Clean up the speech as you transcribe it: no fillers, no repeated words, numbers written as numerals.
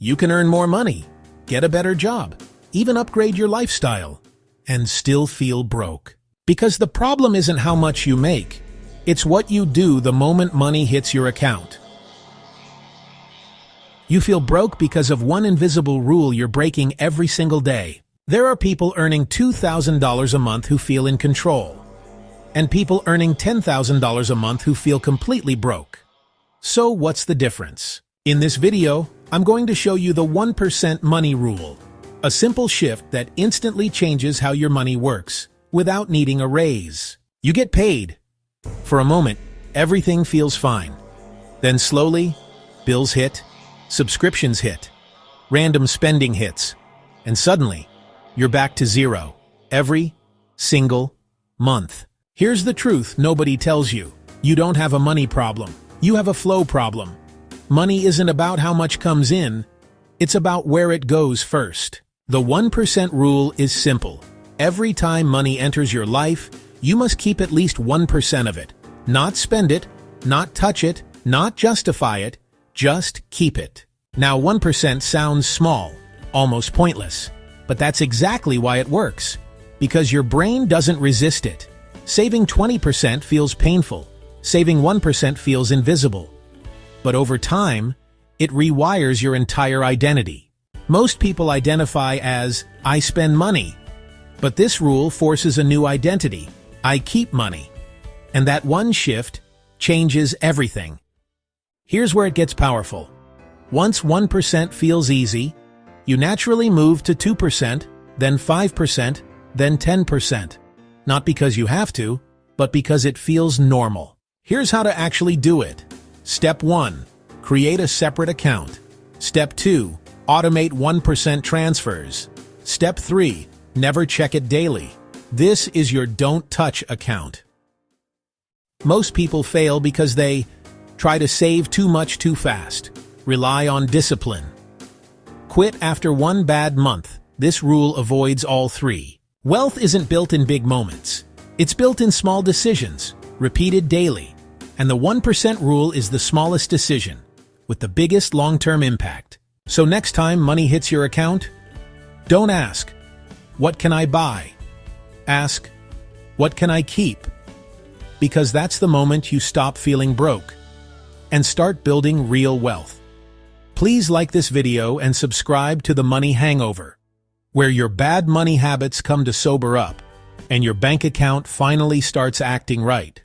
You can earn more money, get a better job, even upgrade your lifestyle, and still feel broke. Because the problem isn't how much you make, it's what you do the moment money hits your account. You feel broke because of one invisible rule you're breaking every single day. There are people earning $2,000 a month who feel in control, and people earning $10,000 a month who feel completely broke. So what's the difference? In this video, I'm going to show you the 1% money rule, a simple shift that instantly changes how your money works without needing a raise. You get paid. For a moment, everything feels fine. Then slowly, bills hit, subscriptions hit, random spending hits, and suddenly, you're back to zero every single month. Here's the truth nobody tells you. You don't have a money problem. You have a flow problem. Money isn't about how much comes in, it's about where it goes first. The 1% rule is simple. Every time money enters your life, you must keep at least 1% of it. Not spend it, not touch it, not justify it, just keep it. Now 1% sounds small, almost pointless, but that's exactly why it works. Because your brain doesn't resist it. Saving 20% feels painful. Saving 1% feels invisible. But over time, it rewires your entire identity. Most people identify as, I spend money. But this rule forces a new identity. I keep money. And that one shift changes everything. Here's where it gets powerful. Once 1% feels easy, you naturally move to 2%, then 5%, then 10%. Not because you have to, but because it feels normal. Here's how to actually do it. Step 1. Create a separate account. Step 2. Automate 1% transfers. Step 3. Never check it daily. This is your don't touch account. Most people fail because they try to save too much too fast, rely on discipline, quit after one bad month. This rule avoids all three. Wealth isn't built in big moments. It's built in small decisions, repeated daily. And the 1% rule is the smallest decision, with the biggest long-term impact. So next time money hits your account, don't ask, what can I buy? Ask, what can I keep? Because that's the moment you stop feeling broke and start building real wealth. Please like this video and subscribe to the Money Hangover, where your bad money habits come to sober up and your bank account finally starts acting right.